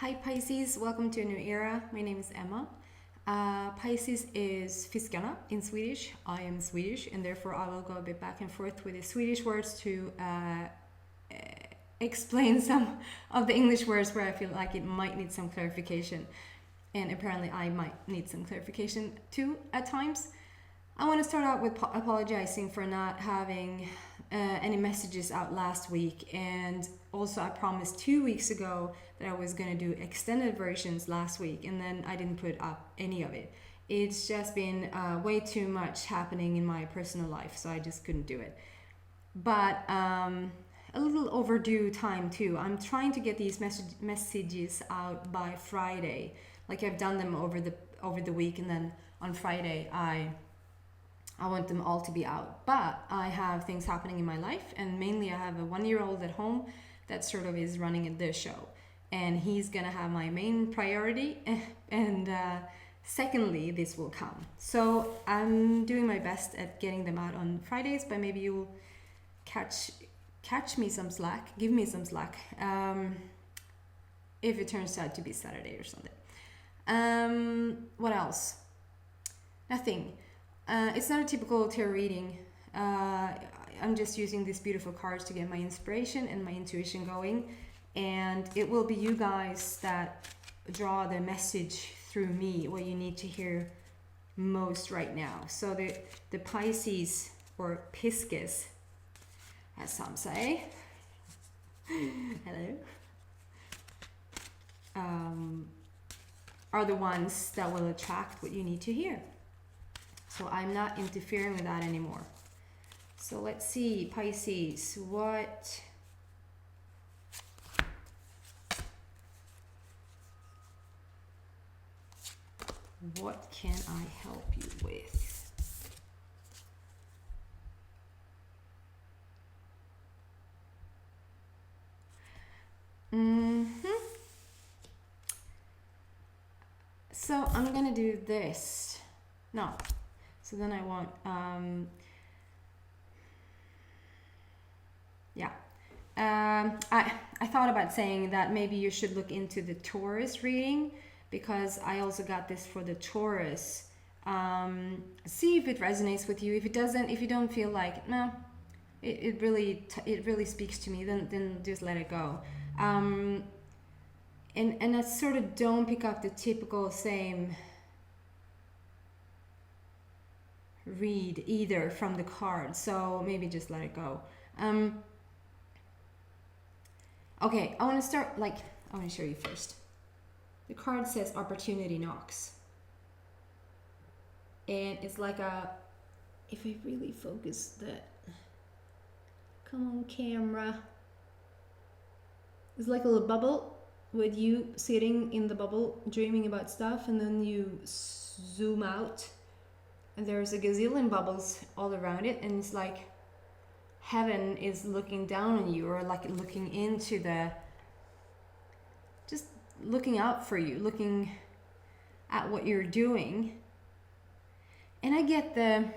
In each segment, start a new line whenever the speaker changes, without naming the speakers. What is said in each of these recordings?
Hi Pisces, welcome to a new era. My name is Emma. Pisces is Fiskarna in Swedish. I am Swedish and therefore I will go a bit back and forth with the Swedish words to explain some of the English words where I feel like it might need some clarification. And apparently I might need some clarification too at times. I want to start out with apologizing for not having any messages out last week, and also I promised 2 weeks ago that I was going to do extended versions last week, and then I didn't put up any of it. It's just been way too much happening in my personal life, so I just couldn't do it. But a little overdue time too. I'm trying to get these messages out by Friday. Like I've done them over the week, and then on Friday I want them all to be out. But I have things happening in my life, and mainly I have a 1-year-old at home that sort of is running the show, and he's gonna have my main priority, and secondly this will come. So I'm doing my best at getting them out on Fridays, but maybe you'll catch me some slack, give me some slack, if it turns out to be Saturday or something. What else? Nothing. It's not a typical tarot reading. I'm just using these beautiful cards to get my inspiration and my intuition going, and it will be you guys that draw the message through me, what you need to hear most right now. So the Pisces, or Pisces as some say, hello, are the ones that will attract what you need to hear. So I'm not interfering with that anymore. So let's see, Pisces, what can I help you with? So I'm gonna do this. No. So then I want, I thought about saying that maybe you should look into the Taurus reading, because I also got this for the Taurus. See if it resonates with you. If it doesn't, if you don't feel like, no, it really speaks to me, then just let it go. And I sort of don't pick up the typical same read either from the card, so maybe just let it go. Okay, I want to start, I want to show you first. The card says opportunity knocks, and it's like if I really focus that, come on camera, it's like a little bubble with you sitting in the bubble dreaming about stuff, and then you zoom out and there's a gazillion bubbles all around it, and it's like heaven is looking down on you, or like looking into just looking out for you, looking at what you're doing. And I get I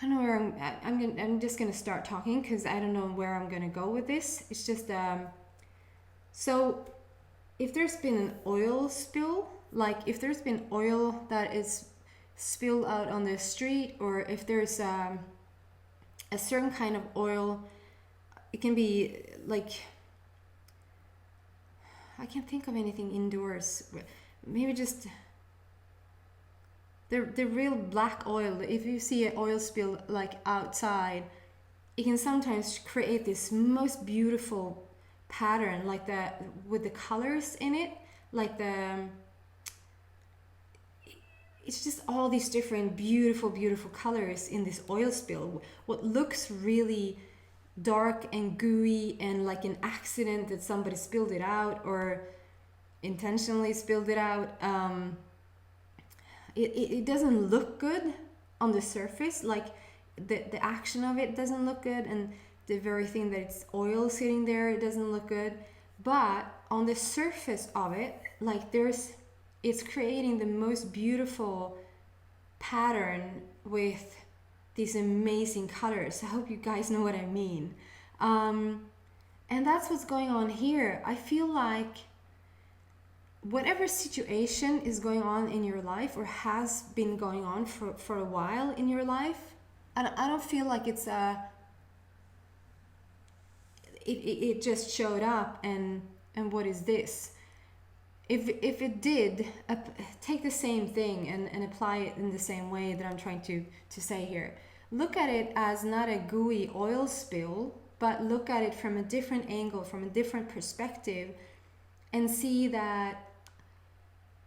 don't know where I'm just gonna start talking, because I don't know where I'm gonna go with this. It's just so if there's been an oil spill, like if there's been oil that is spilled out on the street, or if there's a certain kind of oil, it can be like, I can't think of anything indoors, maybe just the real black oil. If you see an oil spill like outside, it can sometimes create this most beautiful pattern, like that with the colors in it, like it's just all these different beautiful colors in this oil spill. What looks really dark and gooey and like an accident that somebody spilled it out or intentionally spilled it out, it doesn't look good on the surface. Like the action of it doesn't look good, and the very thing that it's oil sitting there, it doesn't look good. But on the surface of it, like it's creating the most beautiful pattern with these amazing colors. I hope you guys know what I mean. And that's what's going on here. I feel like whatever situation is going on in your life or has been going on for a while in your life, I don't feel like it's it just showed up and what is this? If it did, take the same thing and apply it in the same way that I'm trying to say here. Look at it as not a gooey oil spill, but look at it from a different angle, from a different perspective, and see that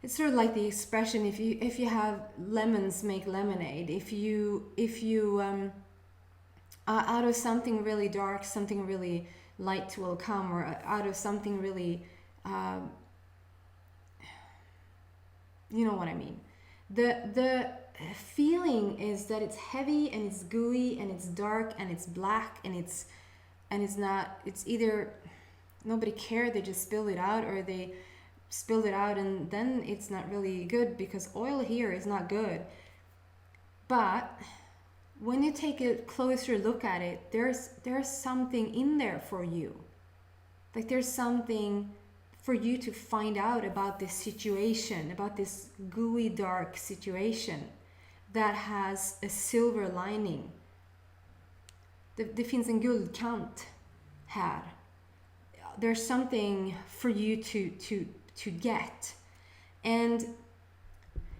it's sort of like the expression, if you have lemons, make lemonade. If you out of something really dark, something really light will come, or out of something really you know what I mean. The feeling is that it's heavy and it's gooey and it's dark and it's black and it's not, it's either nobody cared, they just spilled it out, or they spilled it out and then it's not really good, because oil here is not good. But when you take a closer look at it, there's something in there for you. Like there's something for you to find out about this situation, about this gooey dark situation that has a silver lining. Det finns en guldkant här. There's something for you to get. And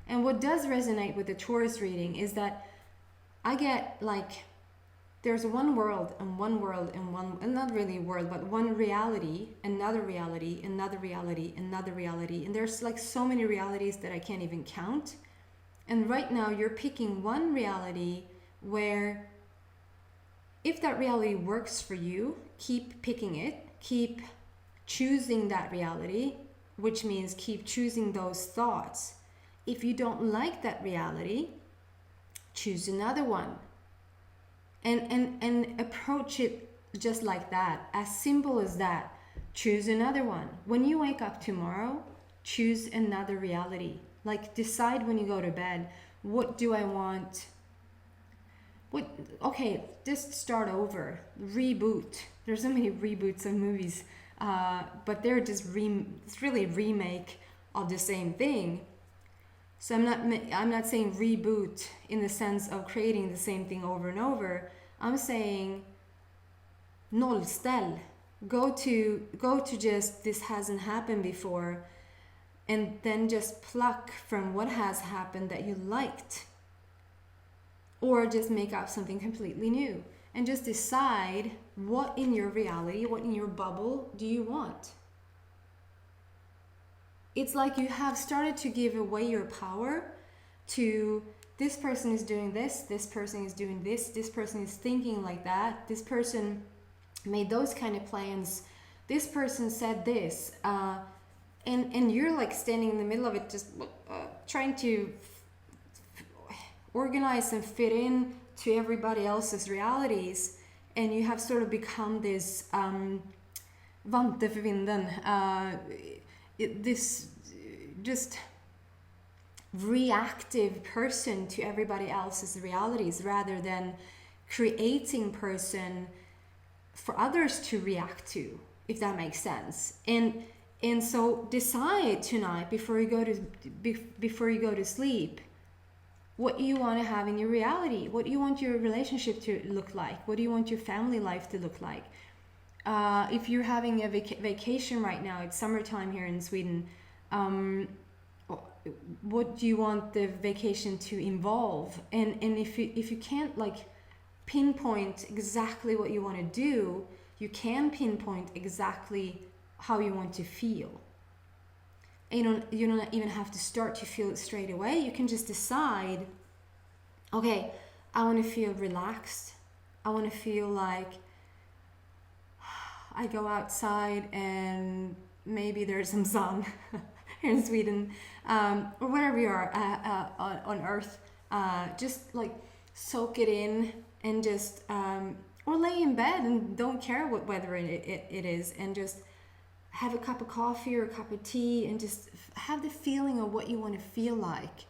what does resonate with the Taurus reading is that I get like, there's one world and one world and one, and not really world, but one reality, another reality, another reality, another reality. And there's like so many realities that I can't even count. And right now you're picking one reality where if that reality works for you, keep picking it, keep choosing that reality, which means keep choosing those thoughts. If you don't like that reality, choose another one. And approach it just like that, as simple as that. Choose another one. When you wake up tomorrow, choose another reality. Like decide when you go to bed, what do I want? Okay, just start over, reboot. There's so many reboots of movies, but they're just it's really remake of the same thing. So I'm not saying reboot in the sense of creating the same thing over and over. I'm saying nollställ. Go to just, this hasn't happened before, and then just pluck from what has happened that you liked. Or just make up something completely new. And just decide what in your reality, what in your bubble do you want. It's like you have started to give away your power to this person is doing this person is doing this person is thinking like that, this person made those kind of plans, this person said this, and you're like standing in the middle of it, just trying to organize and fit in to everybody else's realities, and you have sort of become this vante för vinden, this just reactive person to everybody else's realities, rather than creating person for others to react to, if that makes sense. And so decide tonight before you go to sleep what you want to have in your reality. What do you want your relationship to look like? What do you want your family life to look like? If you're having a vacation right now, it's summertime here in Sweden, what do you want the vacation to involve? And if you can't like pinpoint exactly what you want to do, you can pinpoint exactly how you want to feel. And you don't even have to start to feel it straight away. You can just decide, okay, I want to feel relaxed. I want to feel like I go outside and maybe there's some sun here in Sweden, or wherever you are on Earth. Just like soak it in and just, or lay in bed and don't care what weather it is, and just have a cup of coffee or a cup of tea and just have the feeling of what you want to feel like.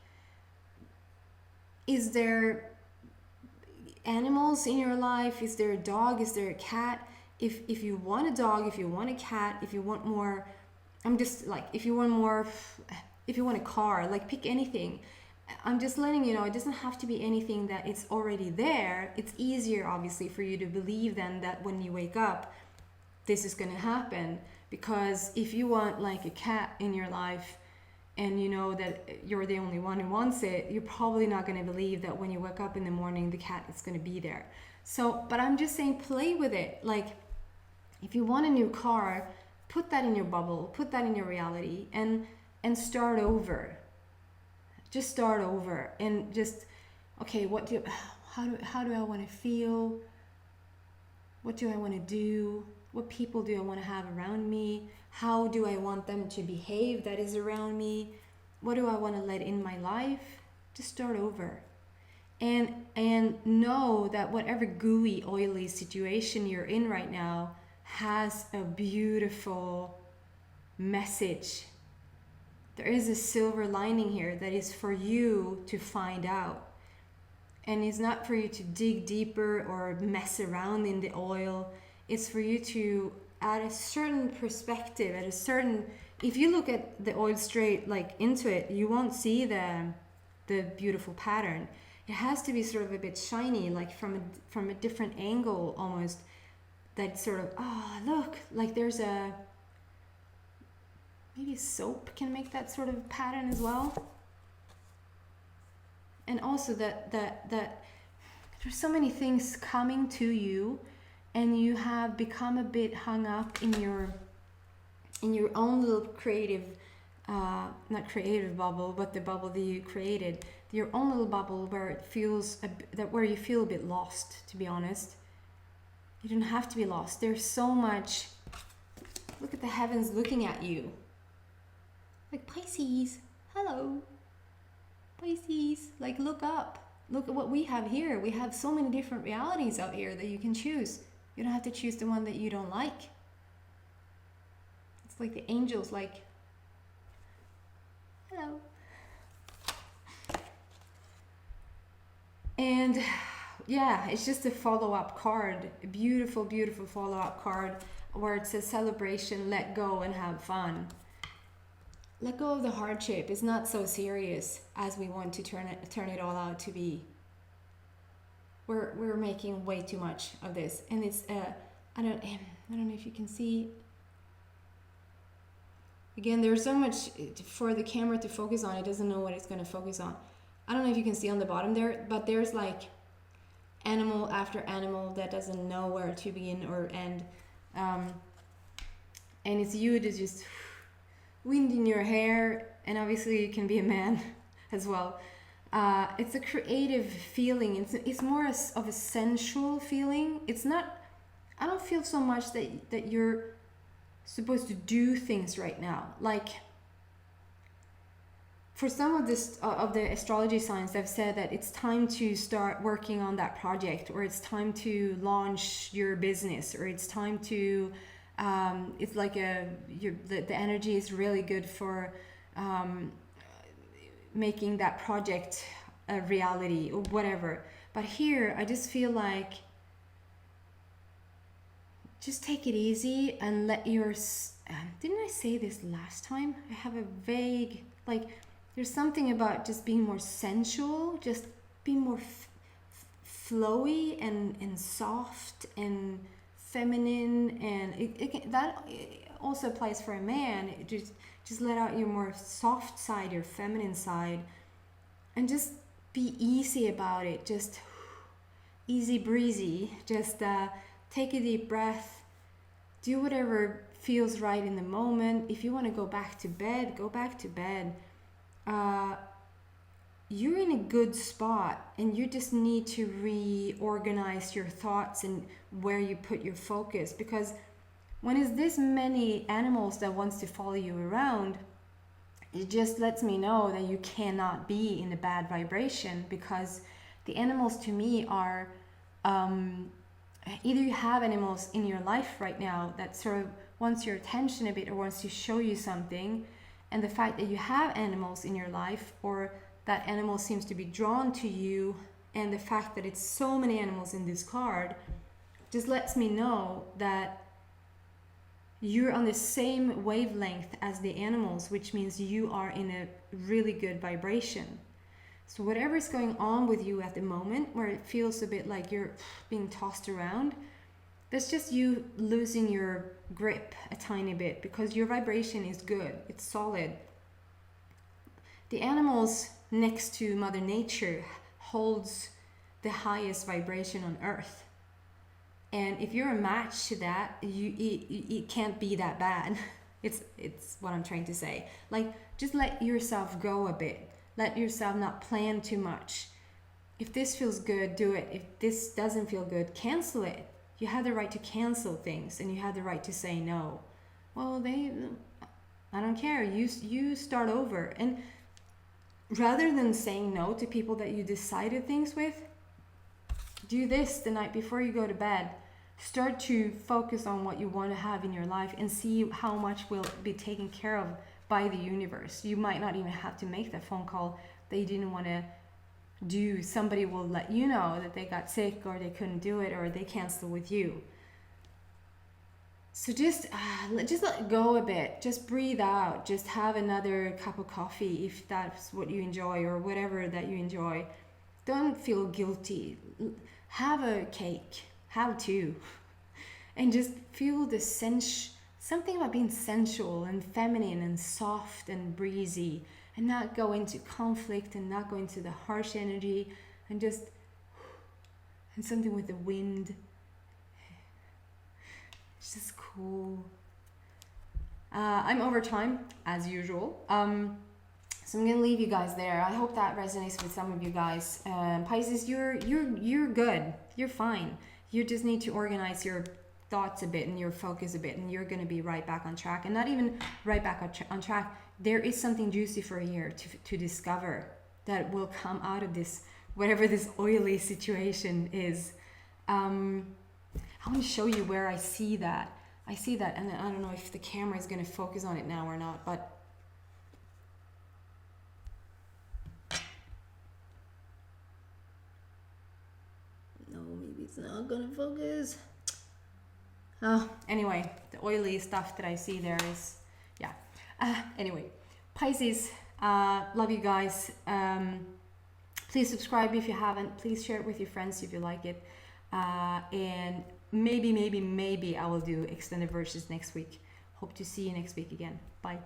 Is there animals in your life? Is there a dog? Is there a cat? if you want a dog, if you want a cat, if you want more, I'm just like, if you want more, if you want a car, like pick anything. I'm just letting you know, it doesn't have to be anything that it's already there. It's easier, obviously, for you to believe then that when you wake up, this is going to happen. Because if you want like a cat in your life and you know that you're the only one who wants it, you're probably not going to believe that when you wake up in the morning, the cat is going to be there. So, but I'm just saying, play with it. Like, if you want a new car, put that in your bubble, put that in your reality, and start over. Just start over and just, okay, how do I want to feel? What do I want to do? What people do I want to have around me? How do I want them to behave that is around me? What do I want to let in my life? Just start over. And know that whatever gooey, oily situation you're in right now has a beautiful message. There is a silver lining here that is for you to find out. And it's not for you to dig deeper or mess around in the oil. It's for you to, at a certain perspective, if you look at the oil straight like into it, you won't see the beautiful pattern. It has to be sort of a bit shiny, like from a different angle almost, that sort of, look, like there's maybe soap can make that sort of pattern as well. And also that there's so many things coming to you, and you have become a bit hung up in your own little creative, not creative bubble, but the bubble that you created, your own little bubble where it feels where you feel a bit lost. To be honest, you don't have to be lost. There's so much. Look at the heavens looking at you. Like, Pisces, hello. Pisces, like, look up. Look at what we have here. We have so many different realities out here that you can choose. You don't have to choose the one that you don't like. It's like the angels, like, hello. And yeah, it's just a follow-up card, a beautiful, beautiful follow-up card where it says celebration, let go and have fun. Let go of the hardship. It's not so serious as we want to turn it all out to be. We're making way too much of this, and it's I don't know if you can see. Again, there's so much for the camera to focus on. It doesn't know what it's going to focus on. I don't know if you can see on the bottom there, but there's like animal after animal that doesn't know where to begin or end, and it's you to just wind in your hair, and obviously you can be a man as well. It's a creative feeling. It's more of a sensual feeling. It's not, I don't feel so much that you're supposed to do things right now. Like, for some of this of the astrology signs, they've said that it's time to start working on that project, or it's time to launch your business, or it's time to it's like the energy is really good for making that project a reality or whatever. But here I just feel like just take it easy and let your didn't I say this last time? I have a vague, like, there's something about just being more sensual, just being more flowy and soft and feminine, and that also applies for a man. Just let out your more soft side, your feminine side, and just be easy about it. Just easy breezy. Just take a deep breath. Do whatever feels right in the moment. If you want to go back to bed, go back to bed. You're in a good spot, and you just need to reorganize your thoughts and where you put your focus, because when it's this many animals that wants to follow you around, it just lets me know that you cannot be in a bad vibration, because the animals to me are either you have animals in your life right now that sort of wants your attention a bit or wants to show you something, and the fact that you have animals in your life, or that animal seems to be drawn to you, and the fact that it's so many animals in this card just lets me know that you're on the same wavelength as the animals, which means you are in a really good vibration. So whatever is going on with you at the moment, where it feels a bit like you're being tossed around, that's just you losing your grip a tiny bit, because your vibration is good, it's solid. The animals next to Mother Nature holds the highest vibration on earth. And if you're a match to that, it can't be that bad. It's what I'm trying to say. Like, just let yourself go a bit. Let yourself not plan too much. If this feels good, do it. If this doesn't feel good, cancel it. You have the right to cancel things, and you have the right to say no. Well, I don't care. You start over. And rather than saying no to people that you decided things with, do this the night before you go to bed. Start to focus on what you want to have in your life and see how much will be taken care of by the universe. You might not even have to make that phone call that you didn't want to do. Somebody will let you know that they got sick, or they couldn't do it, or they canceled with you. So just let go a bit. Just breathe out. Just have another cup of coffee if that's what you enjoy, or whatever that you enjoy. Don't feel guilty. Have a cake. Have two. And just feel the something about being sensual and feminine and soft and breezy, and not go into conflict and not go into the harsh energy, and something with the wind. It's just cool. I'm over time as usual. So I'm gonna leave you guys there. I hope that resonates with some of you guys. Pisces, you're good. You're fine. You just need to organize your thoughts a bit and your focus a bit, and you're gonna be right back on track. And not even right back on track. There is something juicy for a year to discover that will come out of this, whatever this oily situation is. I want to show you where I see that. I see that, and I don't know if the camera is gonna focus on it now or not, but it's not gonna focus. Anyway, the oily stuff that I see there is, yeah. Anyway, Pisces, love you guys. Please subscribe if you haven't. Please share it with your friends if you like it. And maybe I will do extended versions next week. Hope to see you next week again. Bye.